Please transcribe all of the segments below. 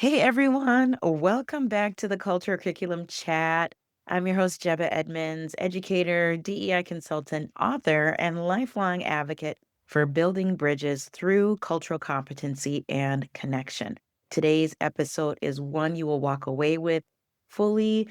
Hey everyone, welcome back to the Culture Curriculum Chat. I'm your host, Jebeh Edmonds, educator, DEI consultant, author, and lifelong advocate for building bridges through cultural competency and connection. Today's episode is one you will walk away with fully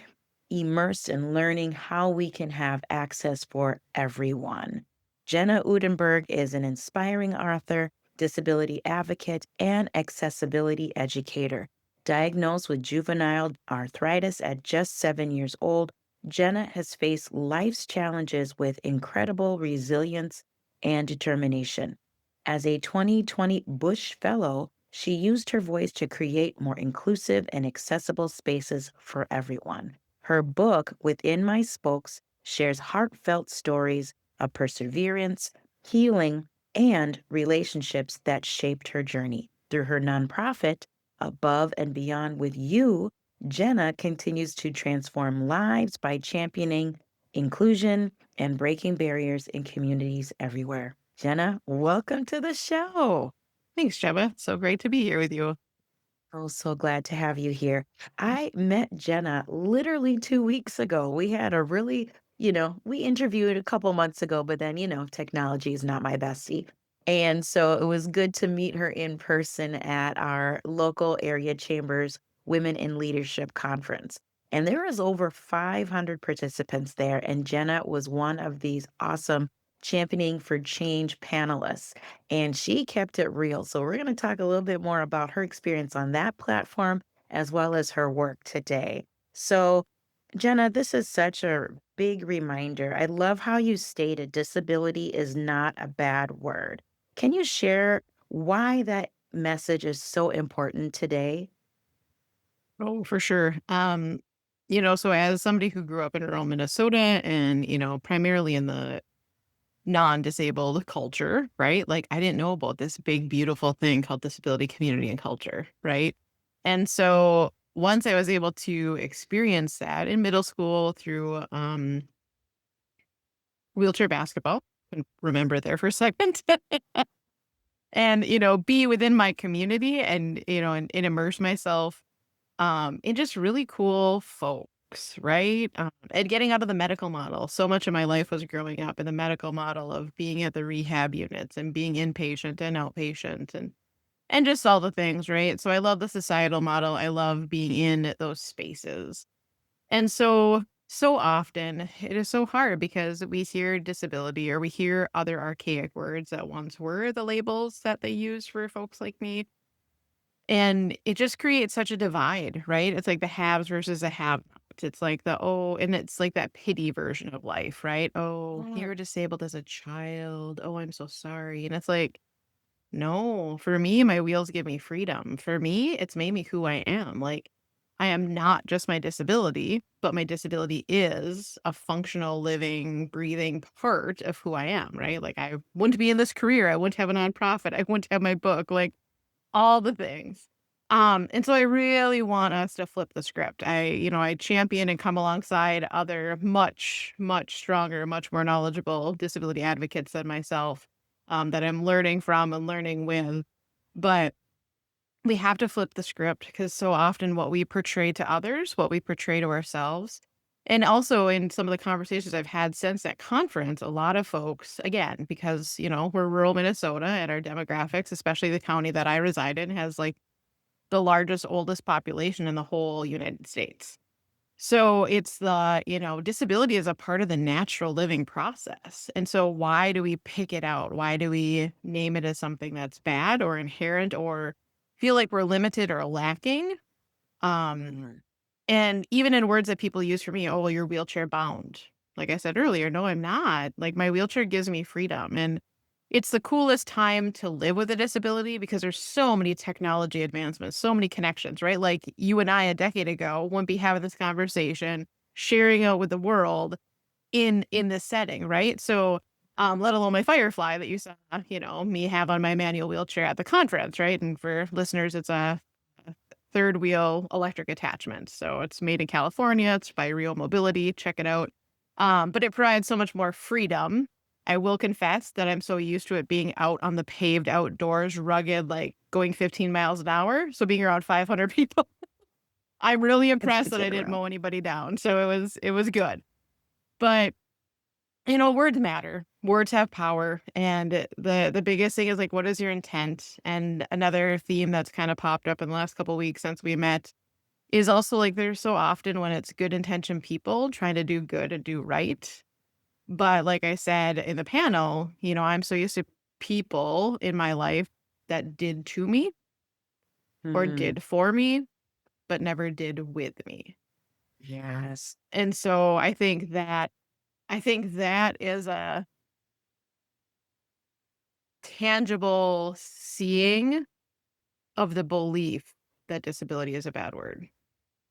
immersed in learning how we can have access for everyone. Jenna Udenberg is an inspiring author, disability advocate, and accessibility educator. Diagnosed with juvenile arthritis at just 7 years old, Jenna has faced life's challenges with incredible resilience and determination. As a 2020 Bush Fellow, she used her voice to create more inclusive and accessible spaces for everyone. Her book, Within My Spokes, shares heartfelt stories of perseverance, healing, and relationships that shaped her journey. Through her nonprofit, Above and Beyond with You, Jenna continues to transform lives by championing inclusion and breaking barriers in communities everywhere. Jenna, welcome to the show. Thanks, Jebeh. So great to be here with you. Oh, so glad to have you here. I met Jenna literally 2 weeks ago. We had a really, we interviewed a couple months ago, but then, technology is not my bestie. And so it was good to meet her in person at our local area chambers Women in Leadership Conference. And there was over 500 participants there, and Jenna was one of these awesome championing for change panelists and she kept it real. So, we're going to talk a little bit more about her experience on that platform as well as her work today. So, Jenna, this is such a big reminder. I love how you stated disability is not a bad word. Can you share why that message is so important today? Oh, for sure. So as somebody who grew up in rural Minnesota and, primarily in the non-disabled culture, right? Like I didn't know about this big, beautiful thing called disability community and culture, right? And so once I was able to experience that in middle school through wheelchair basketball, and remember there for a second. And, be within my community and, and immerse myself and just really cool folks, right? And getting out of the medical model. So much of my life was growing up in the medical model of being at the rehab units and being inpatient and outpatient and just all the things, right? So I love the societal model. I love being in those spaces. And so often it is so hard because we hear disability or we hear other archaic words that once were the labels that they use for folks like me, and it just creates such a divide, right? It's like the haves versus the have nots. It's like and it's like that pity version of life, right? Oh, you Mm. were disabled as a child. Oh, I'm so sorry. And it's like, no, for me, my wheels give me freedom. For me, it's made me who I am. Like, I am not just my disability, but my disability is a functional, living, breathing part of who I am, right? Like, I wouldn't be in this career. I wouldn't have a nonprofit. I wouldn't have my book. Like, all the things. And so I really want us to flip the script. I champion and come alongside other much, much stronger, much more knowledgeable disability advocates than myself, that I'm learning from and learning with. But we have to flip the script because so often what we portray to others, what we portray to ourselves, and also in some of the conversations I've had since that conference, a lot of folks, again, because, we're rural Minnesota and our demographics, especially the county that I reside in, has like the largest, oldest population in the whole United States. So it's disability is a part of the natural living process. And so why do we pick it out? Why do we name it as something that's bad or inherent or feel like we're limited or lacking? Um, Mm. and even in words that people use for me, oh, well, you're wheelchair bound. Like I said earlier, no, I'm not. Like my wheelchair gives me freedom. And it's the coolest time to live with a disability because there's so many technology advancements, so many connections, right? Like you and I a decade ago wouldn't be having this conversation, sharing it with the world in this setting, right? So let alone my Firefly that you saw, me have on my manual wheelchair at the conference, right? And for listeners, it's a third wheel electric attachment. So it's made in California. It's by Real Mobility. Check it out. But it provides so much more freedom I will confess that I'm so used to it being out on the paved outdoors, rugged, like going 15 miles an hour. So being around 500 people, I'm really It's impressed to that I get didn't around. mow anybody down. So it was good. But words matter. Words have power. And the biggest thing is like, what is your intent? And another theme that's kind of popped up in the last couple weeks since we met is also like there's so often when it's good intention people trying to do good and do right. But like I said in the panel, I'm so used to people in my life that did to me or Mhm. did for me, but never did with me. Yes. And so I think that is a tangible seeing of the belief that disability is a bad word.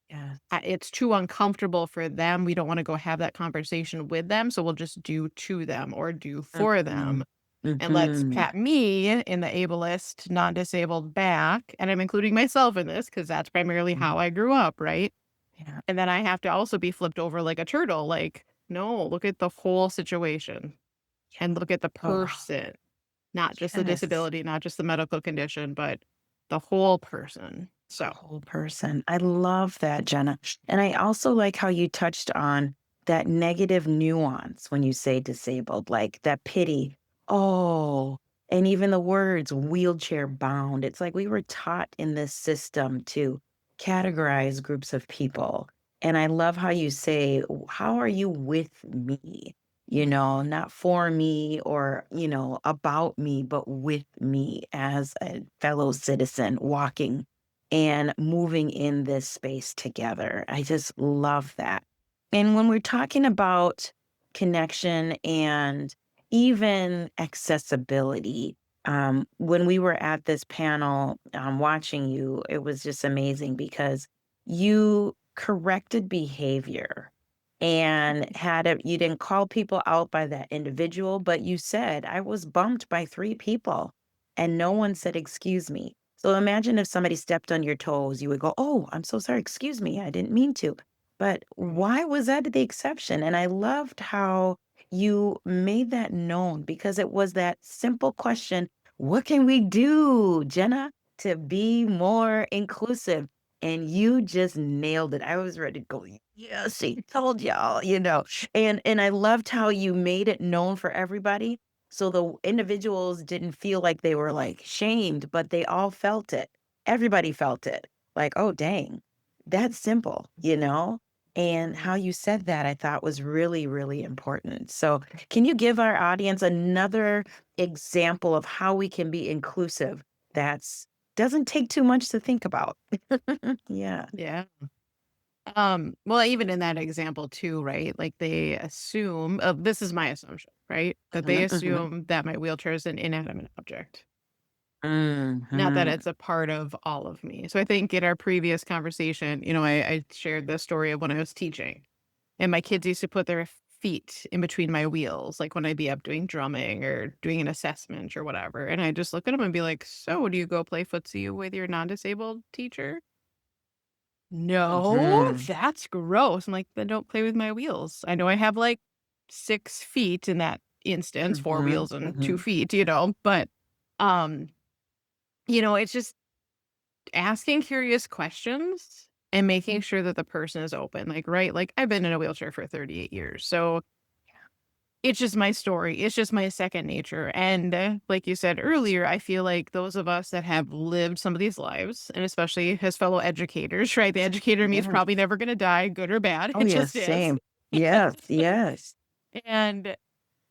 Yes. It's too uncomfortable for them. We don't want to go have that conversation with them. So we'll just do to them or do for them. Mhm. And let's Mhm. pat me in the ableist, non disabled back. And I'm including myself in this because that's primarily Mhm. how I grew up. Right. Yeah. And then I have to also be flipped over like a turtle. Like, no, look at the whole situation Yeah. and look at the Oh, person, not just the yes. disability, not just the medical condition, but the whole person. The So, whole person. I love that, Jenna. And I also like how you touched on that negative nuance when you say disabled, like that pity. Oh, and even the words wheelchair bound. It's like we were taught in this system to categorize groups of people. And I love how you say, how are you with me? Not for me or, about me, but with me as a fellow citizen walking and moving in this space together. I just love that. And when we're talking about connection and even accessibility, when we were at this panel watching you, it was just amazing because you corrected behavior and you didn't call people out by that individual, but you said, I was bumped by three people and no one said, excuse me. So imagine if somebody stepped on your toes, you would go, "Oh, I'm so sorry. Excuse me. I didn't mean to." But why was that the exception? And I loved how you made that known because it was that simple question, what can we do, Jenna, to be more inclusive? And you just nailed it. I was ready to go, yes, she told y'all. And I loved how you made it known for everybody so the individuals didn't feel like they were like shamed, but they all felt it. Everybody felt it. Like, oh, dang, that's simple. And how Mhm. you said that I thought was really, really important. So, can you give our audience another example of how we can be inclusive that's doesn't take too much to think about? Yeah. Yeah. Well, even in that example too, right? Like they assume, this is my assumption, right? That they Mhm, mhm, assume that my wheelchair is an inanimate object, not that mhm. it's a part of all of me. So I think in our previous conversation, I shared the story of when I was teaching and my kids used to put their feet in between my wheels, like when I'd be up doing drumming or doing an assessment or whatever. And I just look at them and be like, so do you go play footsie with your non-disabled teacher? No, Mhm, that's gross. I'm like, "Then don't play with my wheels." I know I have, like, 6 feet in that instance, 4 mhm, wheels and 2 mhm, feet, but, um, it's just asking curious questions and making sure that the person is open, like, right? Like, I've been in a wheelchair for 38 years, so it's just my story. It's just my second nature. And like you said earlier, I feel like those of us that have lived some of these lives, and especially as fellow educators, right? The educator in me is yes. probably never going to die, good or bad. Oh, It yes, just is. same. Yes, yes. And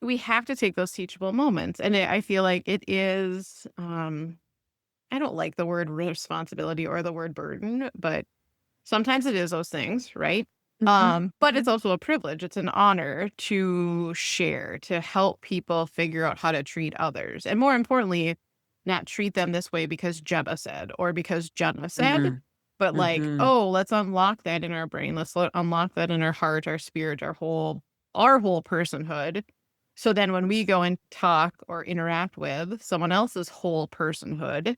we have to take those teachable moments. And I feel like it is, I don't like the word responsibility or the word burden, but sometimes it is those things, right? Mhm, But it's mhm. also a privilege. It's an honor to share, to help people figure out how to treat others. And more importantly, not treat them this way because Jebeh said or because Jenna said, Mhm, but like, mhm. oh, let's unlock that in our brain. Unlock that in our heart, our spirit, our whole personhood. So then when we go and talk or interact with someone else's whole personhood,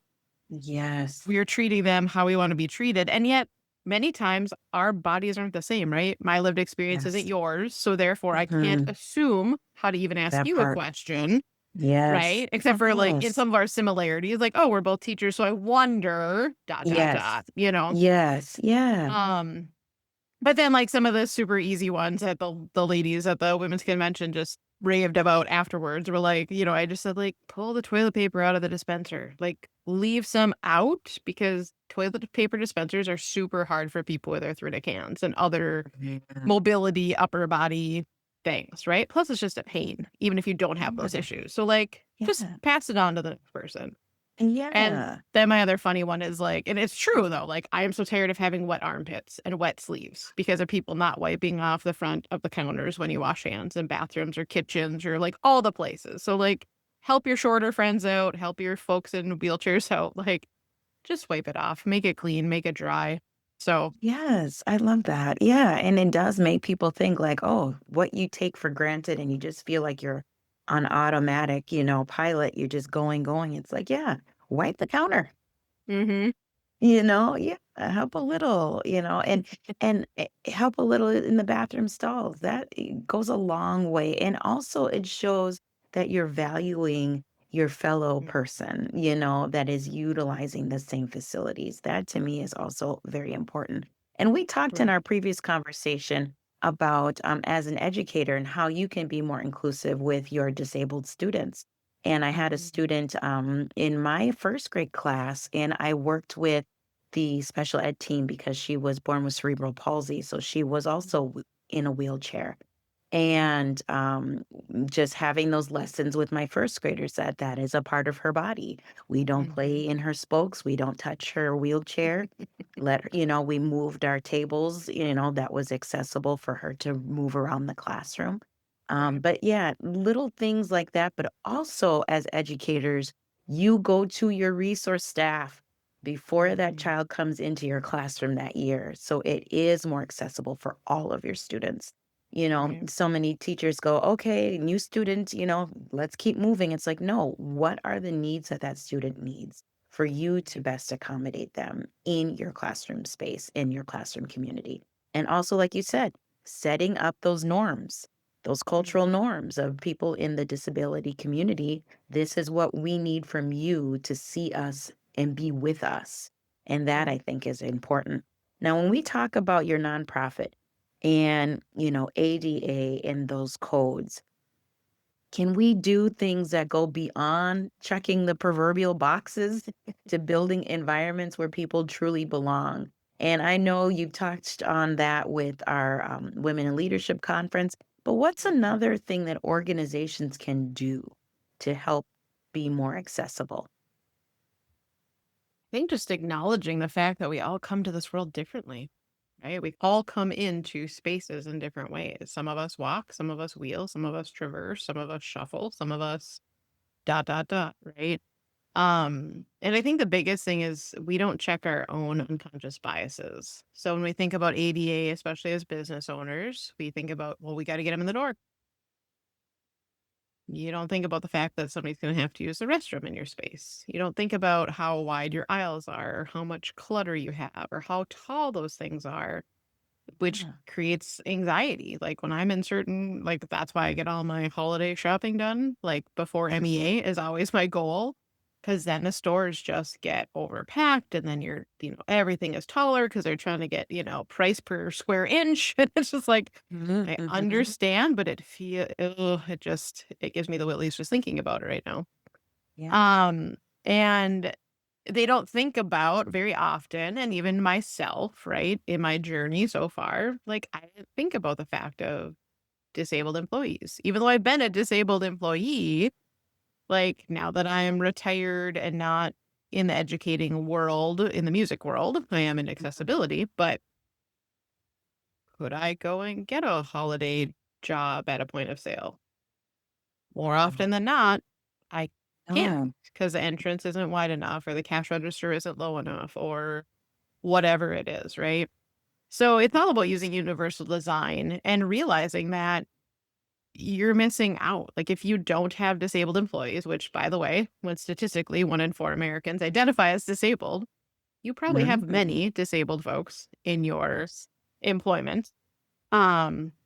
Yes. we are treating them how we want to be treated. And yet many times our bodies aren't the same, right? My lived experience isn't Yes. yours, so therefore I can't Mhm. assume how to even ask That you a part. question, Yes. right? Except for like in Yes. some of our similarities, like, oh, we're both teachers, so I wonder dot dot Yes. dot, you know? Yes. Yeah. Um but then, like, some of the super easy ones that the ladies at the women's convention just raved about afterwards were like, I just said, like, "Pull the toilet paper out of the dispenser." Like, leave some out because toilet paper dispensers are super hard for people with arthritic hands and other Mhm. mobility, upper body things, right? Plus, it's just a pain, even if you don't have those Yeah. issues. So, like, just Yeah. pass it on to the next person. And Yeah. then my other funny one is like, and it's true though, like I am so tired of having wet armpits and wet sleeves because of people not wiping off the front of the counters when you wash hands in bathrooms or kitchens or like all the places. So like help your shorter friends out, help your folks in wheelchairs out, like just wipe it off, make it clean, make it dry. So Yes, I love that. Yeah, and it does make people think like, oh, what you take for granted and you just feel like you're on automatic, pilot, you're just going. It's like, yeah, wipe the counter. mhm. Yeah, help a little, and help a little in the bathroom stalls. That goes a long way, and also it shows that you're valuing your fellow person, that is utilizing the same facilities. That to me is also very important. And we talked in Right. our previous conversation about as an educator and how you can be more inclusive with your disabled students. And I had a Mhm. student in my first grade class, and I worked with the special ed team because she was born with cerebral palsy, so she was also in a wheelchair. And just having those lessons with my first graders that that is a part of her body. We don't Mhm. play in her spokes. We don't touch her wheelchair. Let her, we moved our tables, that was accessible for her to move around the classroom. Right. But yeah, little things like that. But also as educators, you go to your resource staff before that Mhm. child comes into your classroom that year. So it is more accessible for all of your students. Right. So many teachers go, okay, new student, let's keep moving. It's like, no, what are the needs that that student needs for you to Right. best accommodate them in your classroom space, in your classroom community? And also, like you said, setting up those norms, those cultural Mhm. norms of people in the disability community. This is what we need from you to see us and be with us. And that I Right. think is important. Now, when we talk about your nonprofit and, ADA and those codes, can we do things that go beyond checking the proverbial boxes to building environments where people truly belong? And I know you've touched on that with our Women in Leadership Conference, but what's Mhm. another thing that organizations can do to help be more accessible? I think just acknowledging the fact that we all come to this world differently, right? We all come into spaces in different ways. Some of us walk, some of us wheel, some of us traverse, some of us shuffle, some of us dot dot dot, right? And I think the biggest thing is we don't check our own unconscious biases. So when we think about ADA, especially as business owners, we think about, well, we got to get them in the door. You don't think about the fact that somebody's going to have to use the restroom in your space. You don't think about how wide your aisles are, or how much clutter you have, or how tall those things are, which Yeah. creates anxiety. Like when I'm in certain, like that's why I get all my holiday shopping done, like before MEA is always my goal. Cause then the stores just get overpacked and then everything is taller because they're trying to get, price per square inch. And it's just like, Mhm, I mhm. understand, but it gives me the willies just thinking about it right now. Yeah. Um, and they don't think about very often, and even myself, right, in my journey so far, like I didn't think about the fact of disabled employees. Even though I've been a disabled employee, like now that I am retired and not in the educating world, in the music world, I am in Mhm. accessibility, but could I go and get a holiday job at a point of sale? More often than not, I can't No. because the entrance isn't wide enough or the cash register isn't low enough or whatever it is, right? So it's all about using universal design and realizing that you're missing out. Like if you don't have disabled employees, which by the way, when statistically 1 in 4 Americans identify as disabled, You probably have Mhm. many disabled folks in your Yes. employment.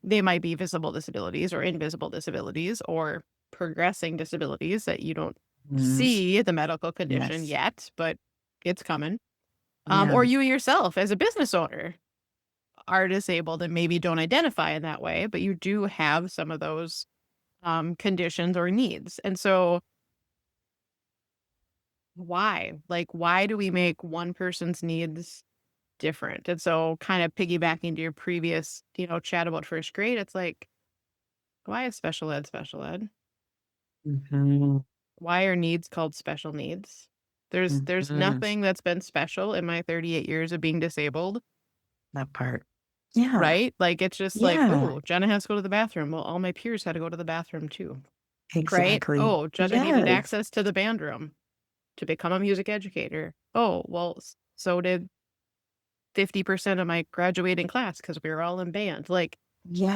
They might be visible disabilities or invisible disabilities or progressing disabilities that you don't Mhm. see the medical condition Yes. yet, but it's coming. Yeah. Or you yourself as a business owner are disabled and maybe don't identify in that way, but you do have some of those conditions or needs. And so why? Like, why do we make one person's needs different? And so kind of piggybacking to your previous, chat about first grade, it's like, why is special ed special ed? Mhm. Why are needs called special needs? There's Mhm. nothing that's been special in my 38 years of being disabled, That part. Yeah. right? Like it's just like, Yeah. oh, Jenna has to go to the bathroom. Well, all my peers had to go to the bathroom too, right? Exactly. Oh, Jenna needed Yes. access to the band room to become a music educator. Oh, well, so did 50% of my graduating class because we were all in band. Like,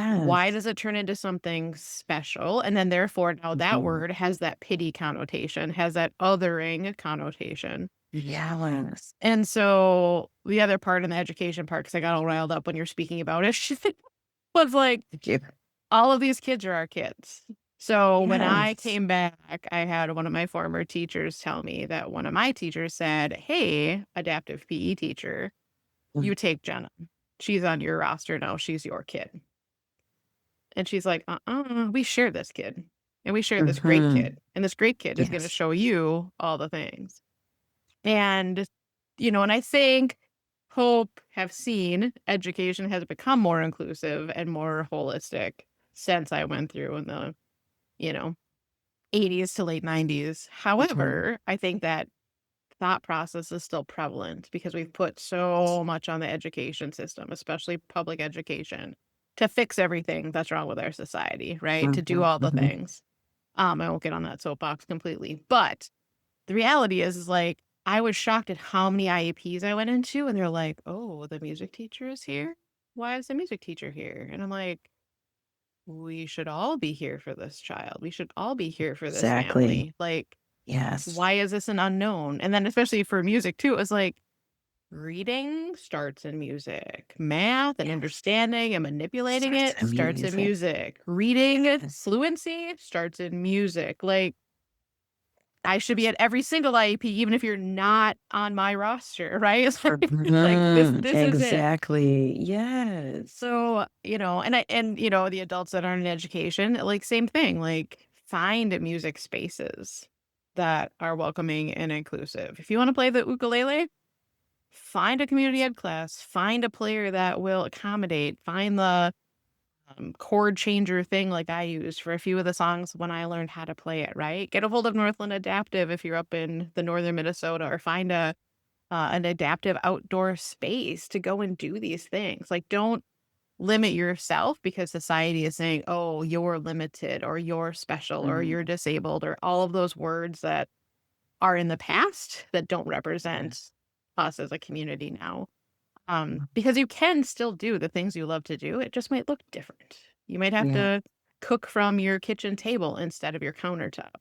why Yes. does it turn into something special? And then therefore now that Mhm. word has that pity connotation, has that othering connotation. Yes. And so the other part in the education part, because I got all riled up when you're speaking about it, was like, Thank you. all of these kids are our kids. So when I Yes. came back, I had one of my former teachers tell me that one of my teachers said, "Hey, adaptive PE teacher, Mm. you take Jenna. She's on your roster now. She's your kid." And she's like, we share this kid and we share this great Mhm. kid. And this great kid is going to Yes. show you all the things. And, and I think, hope, have seen education has become more inclusive and more holistic since I went through in the, you know, 80s to late 90s. Mhm. However, I think that thought process is still prevalent because we've put so much on the education system, especially public education, to fix everything that's wrong with our society, right? To do Mhm. all the Mhm. things. I won't get on that soapbox completely, but the reality is like I was shocked at how many IEPs I went into, and they're like, "Oh, the music teacher is here. Why is the music teacher here?" And I'm like, "We should all be here for this child. We should all be here for this Exactly. family. Like, Yes. why is this an unknown?" And then especially for music too, it was like reading starts in music. Math and Yes. understanding and manipulating Starts it in starts in music. music. Reading Yes. fluency starts in music. Like, I should be at every single IEP, even if you're not on my roster, right? It's like this Mhm. this is it. Exactly. Yes. So, the adults that aren't in education, like same thing, like find music spaces that are welcoming and inclusive. If you want to play the ukulele, find a community ed class, find a player that will accommodate, find the chord changer thing like I used for a few of the songs when I learned how to play it, right? Get a hold of Northland Adaptive if you're up in the northern Minnesota, or find an adaptive outdoor space to go and do these things. Like, don't limit yourself because society is saying, "Oh, you're limited or you're special or you're Mhm. disabled," or all of those words that are in the past that don't represent Yes. us as a community now. Because you can still do the things you love to do, it just might look different. You might have Yeah. to cook from your kitchen table instead of your countertop.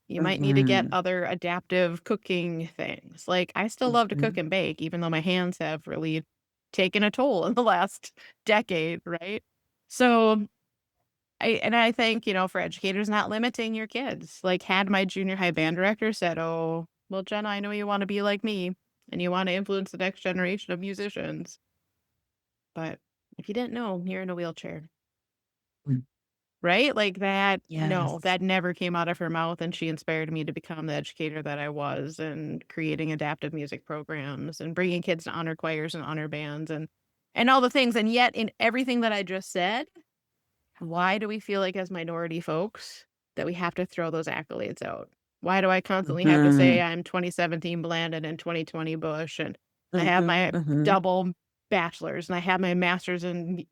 You might need to get Mhm. other adaptive cooking things. Like, I still love to cook Mhm. and bake, even though my hands have really taken a toll in the last decade, right? So, I think, for educators not limiting your kids. Like, had my junior high band director said, "Oh, well, Jenna, I know you want to be like me and you want to influence the next generation of musicians. But if you didn't know, you're in a wheelchair." Mm. Right? Like that, no, Yes. that never came out of her mouth, and she inspired me to become the educator that I was, and creating adaptive music programs and bringing kids to honor choirs and honor bands and all the things. And yet in everything that I just said, why do we feel like as minority folks that we have to throw those accolades out? Why do I constantly have to say Mhm. I'm 2017 Blandon and 2020 Bush, and I have Mhm. my Mhm. double bachelor's and I have my master's in,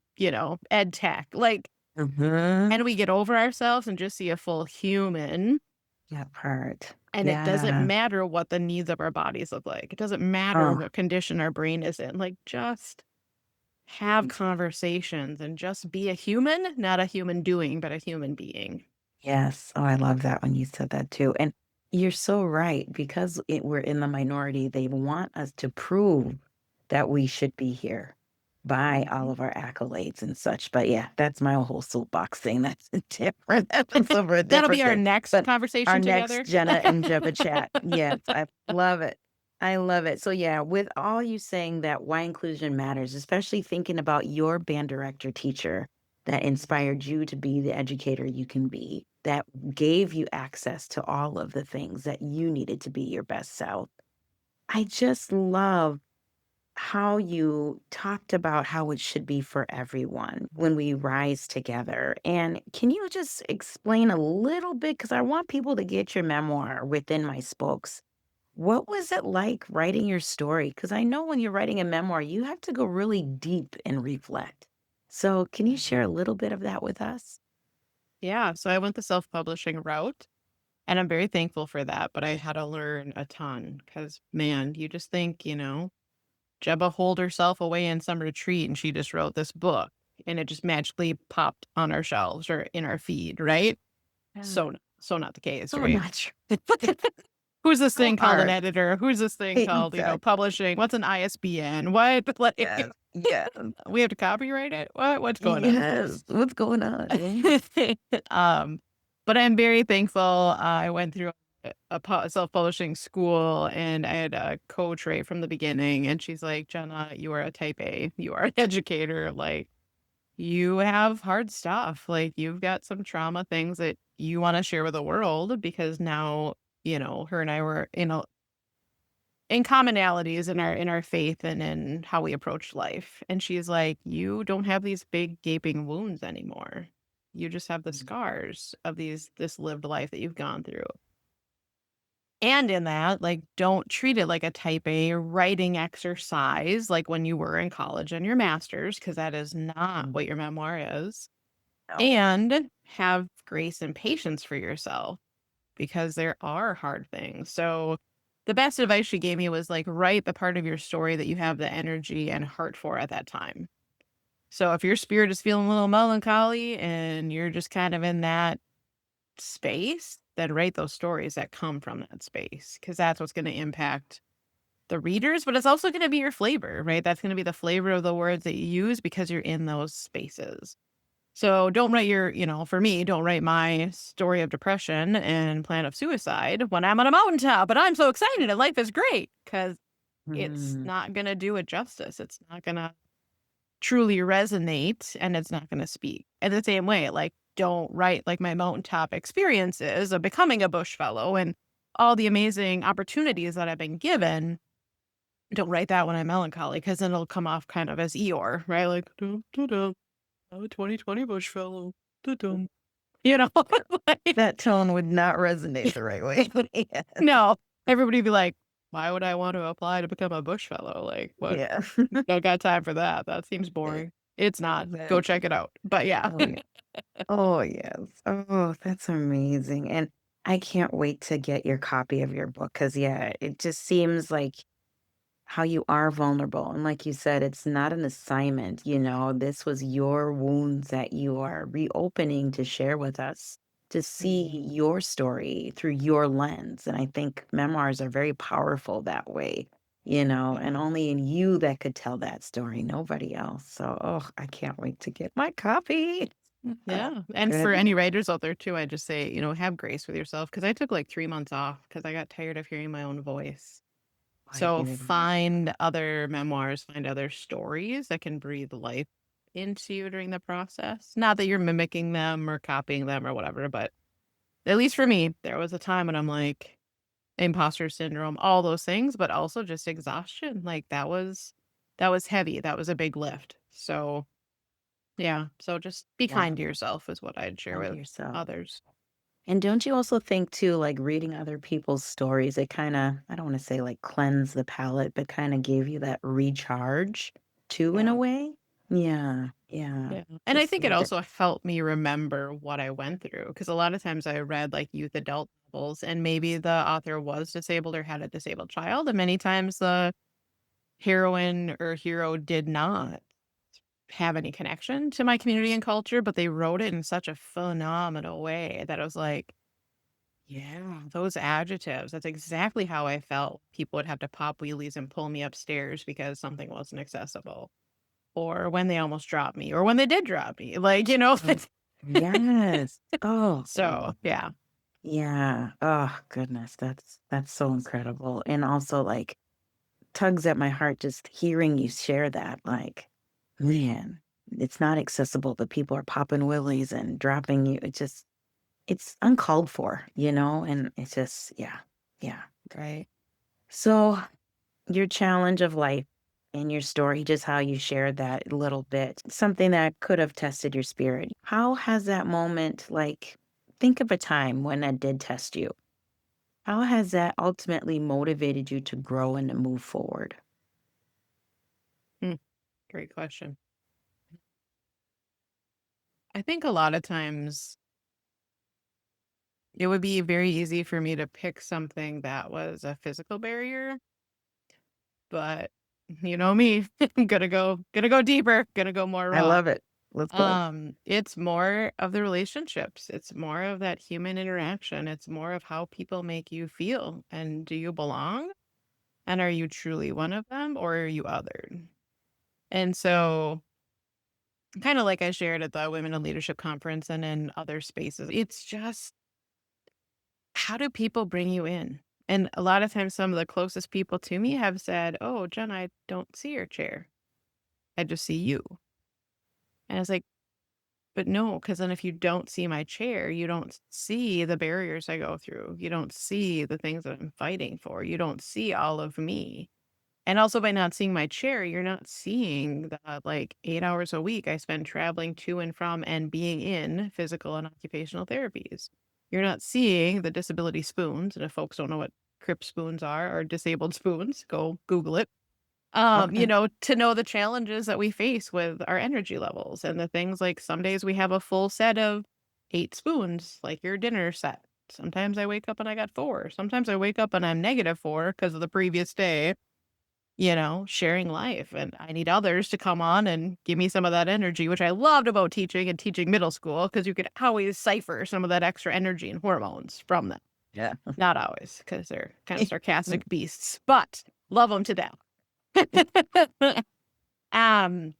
ed tech? Like, Mhm. and we get over ourselves and just see a full human, That part. and it doesn't Yeah. matter what the needs of our bodies look like. It doesn't matter Oh, what condition our brain is in. Like, just have conversations and just be a human, not a human doing, but a human being. yes. Oh, I love that when you said that too. And You're so right, because we're in the minority, they want us to prove that we should be here by all Mhm. of our accolades and such, but yeah, that's my whole soapbox thing, that's different, that's over a That'll be different our thing, next but our conversation next together. Jenna and Jebeh chat, yes, I love it. I love it. So yeah, with all you saying that why inclusion matters, especially thinking about your band director teacher that inspired you to be the educator you can be, that gave you access to all of the things that you needed to be your best self. I just love how you talked about how it should be for everyone when we rise together. And can you just explain a little bit? Because I want people to get your memoir within my spokes. What was it like writing your story? Because I know when you're writing a memoir, you have to go really deep and reflect. So, can you share a little bit of that with us? Yeah, so I went the self-publishing route, and I'm very thankful for that, but I had to learn a ton because, man, you just think, Jebba holed herself away in some retreat and she just wrote this book, and it just magically popped on our shelves or in our feed, right? Yeah. So not the case, So right? not true. Who's this So thing called an hard. editor? Who's this thing called, Exactly. publishing? What's an ISBN? What? Yes. Like, Yes. we have to copyright it? What's going on? Yes. What's going on? Yeah. um, but I'm very thankful. I went through a self-publishing school, and I had a coach right from the beginning, and she's like, "Jenna, you are a type A. You are an educator. Like, you have hard stuff. Like, you've got some trauma things that you want to share with the world because now." Her and I were in commonalities in our faith and in how we approach life. And she's like, "You don't have these big gaping wounds anymore. You just have the Mhm. scars of this lived life that you've gone through." And in that, like, don't treat it like a type A writing exercise like when you were in college and your master's, because that is not Mm. what your memoir is. No. And have grace and patience for yourself because there are hard things. So the best advice she gave me was like write the part of your story that you have the energy and heart for at that time. So if your spirit is feeling a little melancholy and you're just kind of in that space, then write those stories that come from that space because that's what's going to impact the readers, but it's also going to be your flavor, right? That's going to be the flavor of the words that you use because you're in those spaces. So don't write for me, don't write my story of depression and plan of suicide when I'm on a mountaintop, but I'm so excited and life is great because it's Mm. not going to do it justice. It's not going to truly resonate and it's not going to speak. And the same way, like, don't write like my mountaintop experiences of becoming a bush fellow and all the amazing opportunities that I've been given. Don't write that when I'm melancholy because then it'll come off kind of as Eeyore, right? Like, dum, dum, dum, I'm a 2020 bush fellow. Dum, dum. You know, like, That tone would not resonate the right way. Yeah. no, everybody would be like, why would I want to apply to become a bush fellow? Like, what? Yeah. Don't got time for that. That seems boring. It's not. Go check Exactly. it out. But yeah. Oh, yeah. Oh, yes. Oh, that's amazing, and I can't wait to get your copy of your book because, yeah, it just seems like how you are vulnerable, and like you said, it's not an assignment, this was your wounds that you are reopening to share with us, to see your story through your lens, and I think memoirs are very powerful that way, and Yeah. only in you that could tell that story, nobody else, so, oh, I can't wait to get my copy. Oh, Yeah. And for goodness. any writers out there too, I just say, have grace with yourself. Cause I took like 3 months off because I got tired of hearing my own voice. I So hear you. find other memoirs, find other stories that can breathe life into you during the process. Not that you're mimicking them or copying them or whatever, but at least for me, there was a time when I'm like imposter syndrome, all those things, but also just exhaustion. Like that was heavy. That was a big lift. So yeah. So just be kind to Wow, yourself is what I'd share find with yourself. others. And don't you also think too, like reading other people's stories, it kinda I don't wanna say like cleanse the palate, but kinda gave you that recharge too in a Yeah. way? Yeah, yeah. Yeah. And I Just think it so that also helped me remember what I went through because a lot of times I read like youth adult novels and maybe the author was disabled or had a disabled child. And many times the heroine or hero did not have any connection to my community and culture, but they wrote it in such a phenomenal way that I was like, Yeah, those adjectives. That's exactly how I felt. People would have to pop wheelies and pull me upstairs because something wasn't accessible, or when they almost dropped me, or when they did drop me. Like, Oh, yes. Oh, so yeah. yeah. Oh, goodness. That's so incredible. And also like tugs at my heart just hearing you share that. Like, man, it's not accessible, but people are popping willies and dropping you. It's uncalled for, and it's just, yeah, yeah. Right. So your challenge of life and your story, just how you shared that little bit, something that could have tested your spirit. How has that moment, like, think of a time when that did test you. How has that ultimately motivated you to grow and to move forward? Hmm, great question. I think a lot of times it would be very easy for me to pick something that was a physical barrier, but you know me, gonna go deeper, gonna go more I raw. love it. Let's go. It's more of the relationships. It's more of that human interaction. It's more of how people make you feel. And do you belong? And are you truly one of them or are you othered? And so, kind of like I shared at the Women in Leadership Conference and in other spaces, it's just how do people bring you in? And a lot of times, some of the closest people to me have said, "Oh, Jen, I don't see your chair. I just see you." And I was like, but no, because then if you don't see my chair, you don't see the barriers I go through. You don't see the things that I'm fighting for. You don't see all of me. And also by not seeing my chair, you're not seeing the like 8 hours a week I spend traveling to and from and being in physical and occupational therapies. You're not seeing the disability spoons. And if folks don't know what crip spoons are or disabled spoons, go Google it. Okay. To know the challenges that we face with our energy levels and the things like some days we have a full set of 8 spoons, like your dinner set. Sometimes I wake up and I got 4. Sometimes I wake up and I'm -4 because of the previous day, sharing life. And I need others to come on and give me some of that energy, which I loved about teaching and teaching middle school because you could always cipher some of that extra energy and hormones from them. Yeah. Not always because they're kind of sarcastic beasts, but love them to death. Um,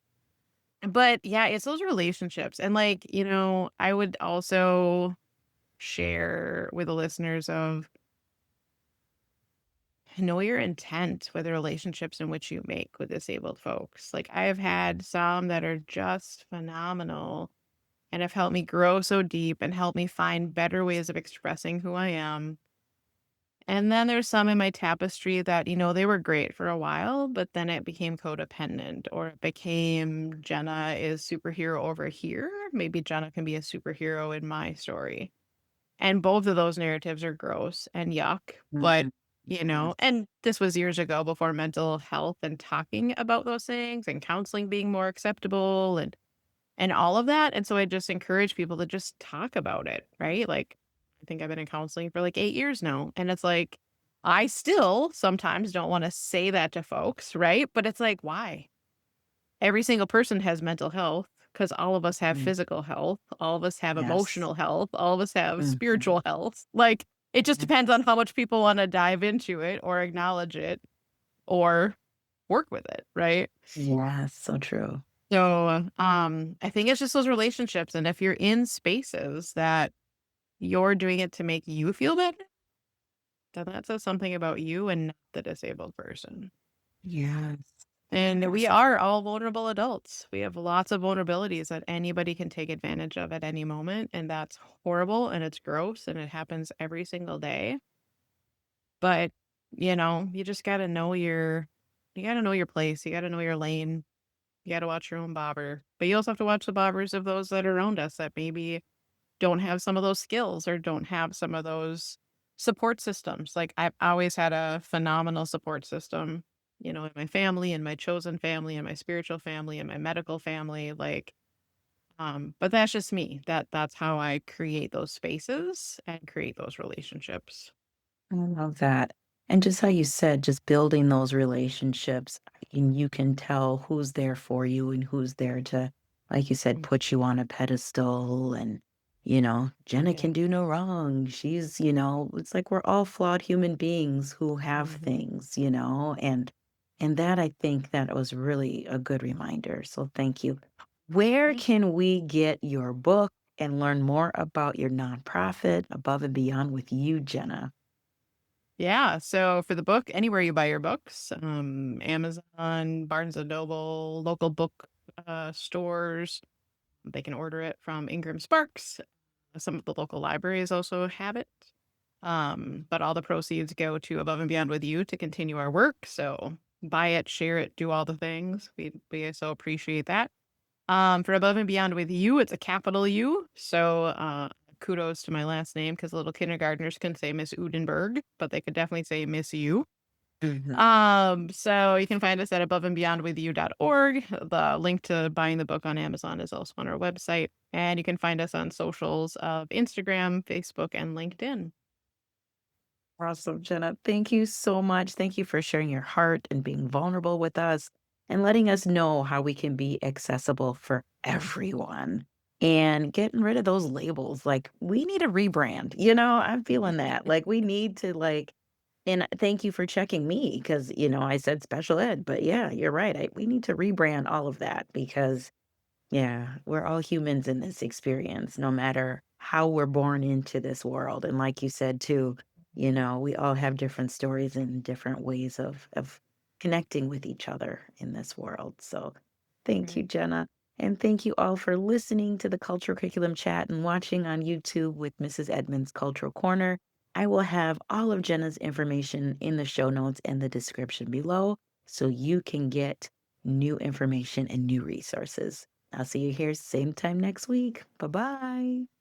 but yeah, it's those relationships. And like, I would also share with the listeners of know your intent with the relationships in which you make with disabled folks. Like I have had some that are just phenomenal and have helped me grow so deep and helped me find better ways of expressing who I am. And then there's some in my tapestry that, they were great for a while, but then it became codependent or it became Jenna is superhero over here. Maybe Jenna can be a superhero in my story. And both of those narratives are gross and yuck. But, Mhm. Yes. and this was years ago before mental health and talking about those things and counseling being more acceptable and all of that, and so I just encourage people to just talk about it, right? Like, I think I've been in counseling for, like, 8 years now, and it's like, I still sometimes don't wanna say that to folks, right? But it's like, why? Every single person has mental health because all of us have Mm. physical health, all of us have Yes. emotional health, all of us have Mhm. spiritual health. Like, it just Yeah. depends on how much people wanna dive into it or acknowledge it or work with it, right? Yes, so true. So, I think it's just those relationships, and if you're in spaces that you're doing it to make you feel better, then that says something about you and not the disabled person. Yes. And we Yes. are all vulnerable adults. We have lots of vulnerabilities that anybody can take advantage of at any moment, and that's horrible and it's gross and it happens every single day. But, you just gotta know your place. You gotta know your lane. You gotta watch your own bobber. But you also have to watch the bobbers of those that are around us that maybe don't have some of those skills or don't have some of those support systems. Like I've always had a phenomenal support system, in my family and my chosen family and my spiritual family and my medical family. Like, but that's just me. That's how I create those spaces and create those relationships. I love that. And just how you said, just building those relationships, and you can tell who's there for you and who's there to, like you said, Mm. put you on a pedestal. And Jenna Yeah. can do no wrong. It's like we're all flawed human beings who have Mhm. things, and that I think that was really a good reminder. So thank you. Where Yeah. can we get your book and learn more about your nonprofit Above and Beyond with you, Jenna? Yeah, so for the book, anywhere you buy your books, Amazon, Barnes& and Noble, local book, stores, they can order it from Ingram Sparks. Some of the local libraries also have it. But all the proceeds go to Above and Beyond with You to continue our work, so buy it, share it, do all the things. We so appreciate that. For Above and Beyond with You, it's a capital U, so, kudos to my last name because little kindergartners can say Miss Udenberg, but they could definitely say Miss U. Mhm. So you can find us at aboveandbeyondwithyou.org. The link to buying the book on Amazon is also on our website, and you can find us on socials of Instagram, Facebook, and LinkedIn. Awesome, Jenna. Thank you so much. Thank you for sharing your heart and being vulnerable with us and letting us know how we can be accessible for everyone and getting rid of those labels. Like, we need a rebrand. I'm feeling that. Like, we need to, and thank you for checking me because, I said special ed, but yeah, you're right. We need to rebrand all of that because yeah, we're all humans in this experience, no matter how we're born into this world. And like you said too, we all have different stories and different ways of connecting with each other in this world. So thank you, Right. Jenna. And thank you all for listening to the Cultural Curriculum Chat and watching on YouTube with Mrs. Edmonds Cultural Corner. I will have all of Jenna's information in the show notes and the description below so you can get new information and new resources. I'll see you here same time next week. Bye bye.